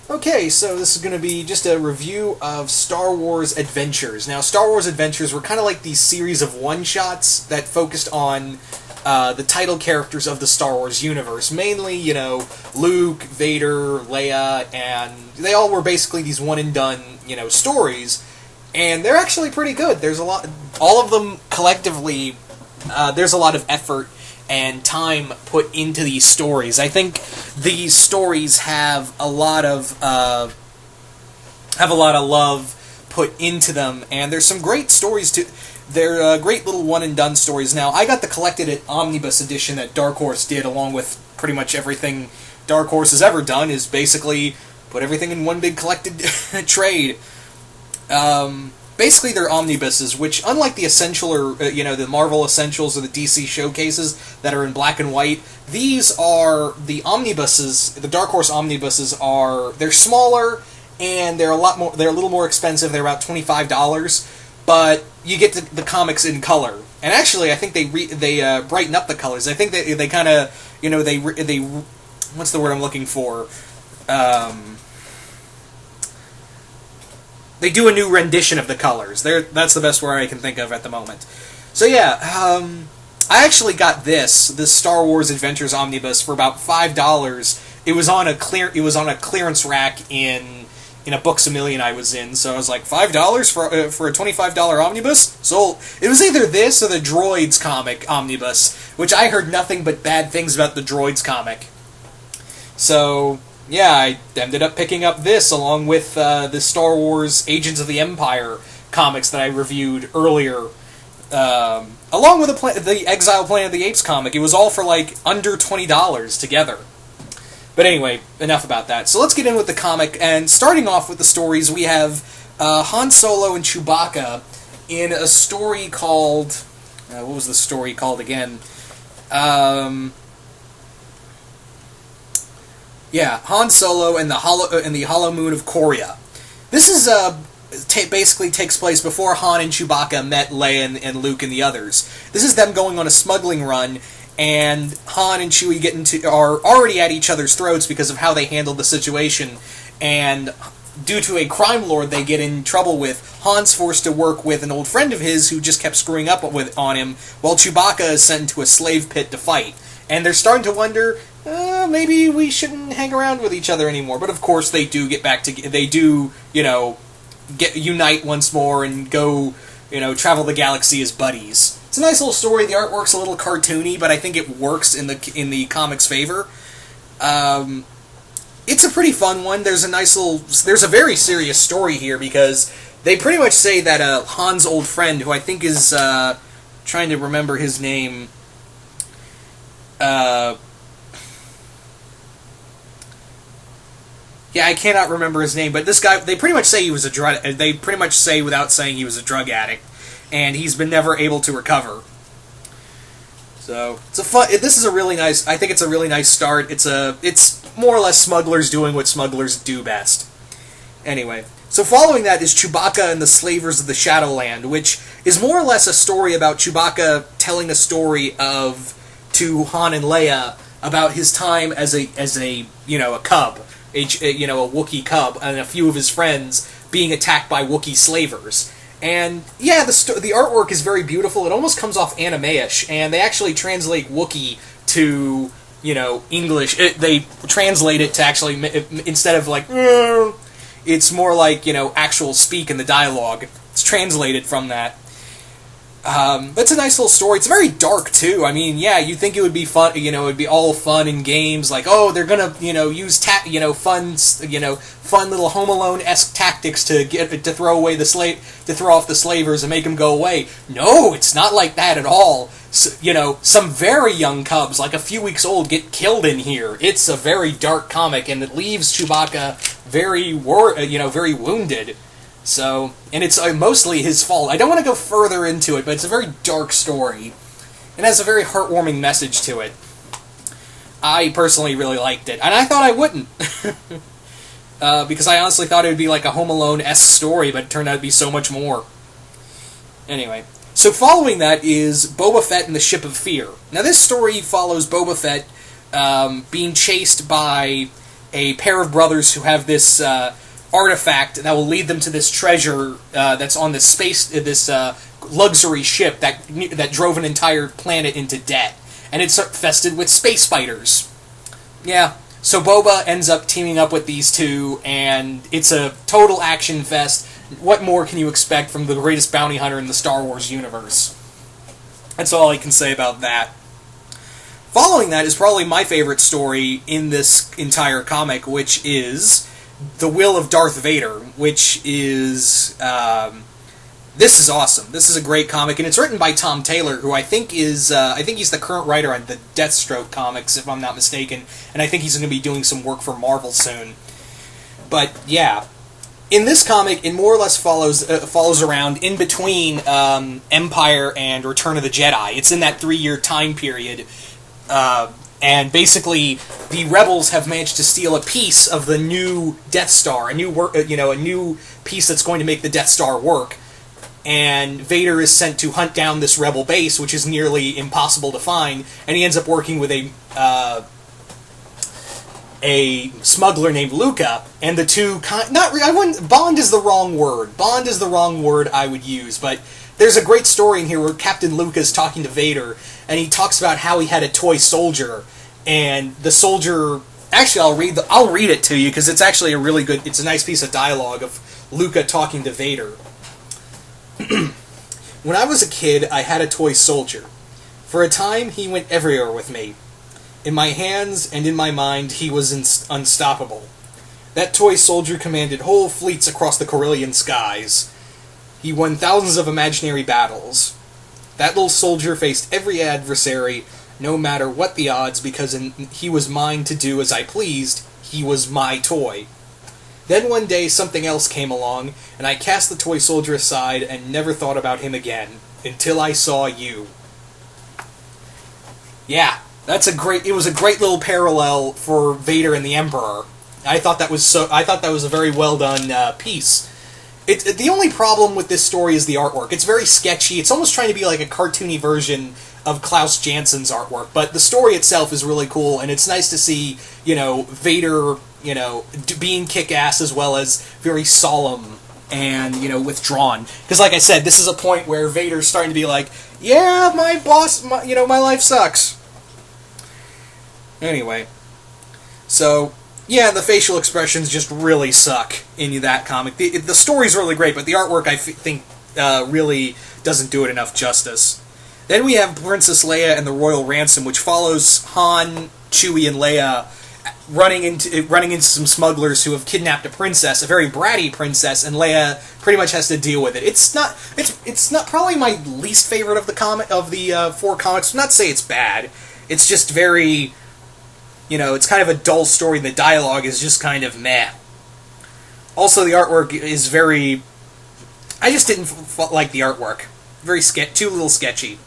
Okay, so this is going to be just a review of Star Wars Adventures. Now, Star Wars Adventures were kind of like these series of one-shots that focused on the title characters of the Star Wars universe. Mainly, Luke, Vader, Leia, and they all were basically these one-and-done, stories. And they're actually pretty good. There's a lot... All of them collectively, there's a lot of effort and time put into these stories. I think these stories have a lot of love put into them, and there's some great stories too. They're great little one and done stories. Now, I got the collected Omnibus edition that Dark Horse did, along with pretty much everything Dark Horse has ever done. Is basically put everything in one big collected trade. Basically, they're omnibuses, which, unlike the Essential or, the Marvel Essentials or the DC Showcases that are in black and white, these are the omnibuses, the Dark Horse omnibuses they're smaller, and they're a little more expensive. They're about $25, but you get the comics in color. And actually, I think they brighten up the colors. I think they kind of, they what's the word I'm looking for? They do a new rendition of the colors. That's the best word I can think of at the moment. So yeah, I actually got this Star Wars Adventures Omnibus for about $5. It was on a clearance rack in a Books A Million I was in. So I was like, $5 for a $25 omnibus? So it was either this or the Droids comic omnibus, which I heard nothing but bad things about the Droids comic. So yeah, I ended up picking up this along with the Star Wars Agents of the Empire comics that I reviewed earlier, along with the Exile Planet of the Apes comic. It was all for like under $20 together. But anyway, enough about that. So let's get in with the comic, and starting off with the stories, we have Han Solo and Chewbacca in a story called... what was the story called again? Yeah, Han Solo and the Hollow Moon of Korea. This is basically takes place before Han and Chewbacca met Leia and Luke and the others. This is them going on a smuggling run, and Han and Chewie are already at each other's throats because of how they handled the situation. And due to a crime lord they get in trouble with, Han's forced to work with an old friend of his who just kept screwing up on him, while Chewbacca is sent into a slave pit to fight. And they're starting to wonder, maybe we shouldn't hang around with each other anymore. But of course they do get back to... They do, unite once more and go, travel the galaxy as buddies. It's a nice little story. The artwork's a little cartoony, but I think it works in the comic's favor. It's a pretty fun one. There's a very serious story here, because they pretty much say that Han's old friend, who I think is, trying to remember his name... yeah, I cannot remember his name, but this guy, they pretty much say he was they pretty much say without saying he was a drug addict, and he's been never able to recover. So, this is a really nice, I think it's a really nice start. It's more or less smugglers doing what smugglers do best. Anyway, so following that is Chewbacca and the Slavers of the Shadowland, which is more or less a story about Chewbacca telling a story to Han and Leia about his time as a cub, a Wookiee cub, and a few of his friends being attacked by Wookiee slavers. And yeah, the artwork is very beautiful. It almost comes off anime-ish, and they actually translate Wookiee to English. They translate it to actually, instead of like, it's more like actual speak in the dialogue. It's translated from that. It's a nice little story. It's very dark, too. I mean, yeah, you think it would be fun, it would be all fun and games, like, oh, they're gonna, use, fun little Home Alone-esque tactics to throw off the slavers and make them go away. No, it's not like that at all. So, some very young cubs, like a few weeks old, get killed in here. It's a very dark comic, and it leaves Chewbacca very wounded. So, and it's mostly his fault. I don't want to go further into it, but it's a very dark story. It has a very heartwarming message to it. I personally really liked it, and I thought I wouldn't. Because I honestly thought it would be like a Home Alone-esque story, but it turned out to be so much more. Anyway, so following that is Boba Fett and the Ship of Fear. Now this story follows Boba Fett being chased by a pair of brothers who have this artifact that will lead them to this treasure that's on this luxury ship that drove an entire planet into debt, and it's infested with space fighters. Yeah, so Boba ends up teaming up with these two, and it's a total action fest. What more can you expect from the greatest bounty hunter in the Star Wars universe? That's all I can say about that. Following that is probably my favorite story in this entire comic, which is The Will of Darth Vader, which is... this is awesome. This is a great comic, and it's written by Tom Taylor, who I think he's the current writer on the Deathstroke comics, if I'm not mistaken, and I think he's going to be doing some work for Marvel soon. But, yeah. In this comic, it more or less follows around in between Empire and Return of the Jedi. It's in that 3-year time period, and basically the rebels have managed to steal a piece of the new Death Star, a new piece that's going to make the Death Star work. And Vader is sent to hunt down this rebel base, which is nearly impossible to find, and he ends up working with a smuggler named Luca, and the two Bond is the wrong word. Bond is the wrong word I would use, but there's a great story in here where Captain Luca is talking to Vader, and he talks about how he had a toy soldier, and the soldier... Actually, I'll read it to you, because it's actually it's a nice piece of dialogue of Luca talking to Vader. When I was a kid, I had a toy soldier. For a time, he went everywhere with me. In my hands and in my mind, he was unstoppable. That toy soldier commanded whole fleets across the Corellian skies. He won thousands of imaginary battles. That little soldier faced every adversary, no matter what the odds, because he was mine to do as I pleased. He was my toy. Then one day something else came along, and I cast the toy soldier aside and never thought about him again, until I saw you. Yeah, it was a great little parallel for Vader and the Emperor. I thought that was a very well done piece. The only problem with this story is the artwork. It's very sketchy. It's almost trying to be like a cartoony version of Klaus Jansson's artwork, but the story itself is really cool, and it's nice to see, Vader, being kick-ass as well as very solemn and, withdrawn. Because, like I said, this is a point where Vader's starting to be like, yeah, my boss, my life sucks. Anyway, so, yeah, the facial expressions just really suck in that comic. The story's really great, but the artwork, I think, really doesn't do it enough justice. Then we have Princess Leia and the Royal Ransom, which follows Han, Chewie, and Leia running into some smugglers who have kidnapped a princess, a very bratty princess, and Leia pretty much has to deal with it. It's not probably my least favorite of the 4 comics. Not to say it's bad. It's just very, it's kind of a dull story. The dialogue is just kind of meh. Also, the artwork is very... I just didn't like the artwork. Too little sketchy.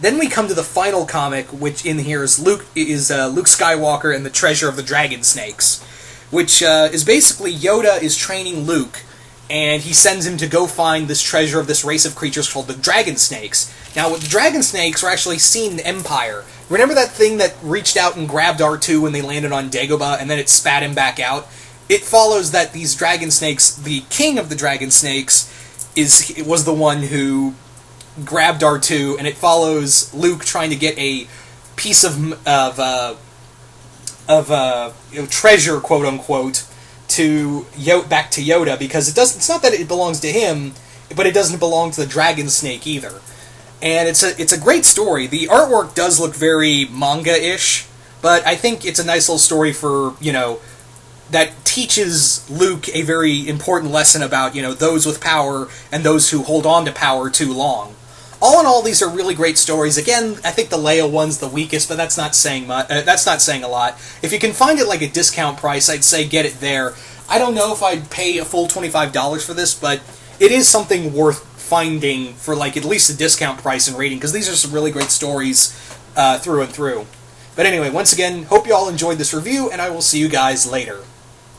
Then we come to the final comic, which in here is Luke Skywalker and the Treasure of the Dragon Snakes, which is basically Yoda is training Luke, and he sends him to go find this treasure of this race of creatures called the Dragon Snakes. Now, the Dragon Snakes were actually seen in Empire. Remember that thing that reached out and grabbed R2 when they landed on Dagobah, and then it spat him back out? It follows that these Dragon Snakes, the king of the Dragon Snakes, was the one who grabbed R2, and it follows Luke trying to get a piece of treasure, quote unquote, back to Yoda, because it's not that it belongs to him, but it doesn't belong to the Dragon Snake either. And it's a great story. The artwork does look very manga-ish, but I think it's a nice little story for, that teaches Luke a very important lesson about, those with power and those who hold on to power too long. All in all, these are really great stories. Again, I think the Leia one's the weakest, but that's not saying much. That's not saying a lot. If you can find it like a discount price, I'd say get it there. I don't know if I'd pay a full $25 for this, but it is something worth finding for like at least a discount price and rating, because these are some really great stories through and through. But anyway, once again, hope you all enjoyed this review, and I will see you guys later.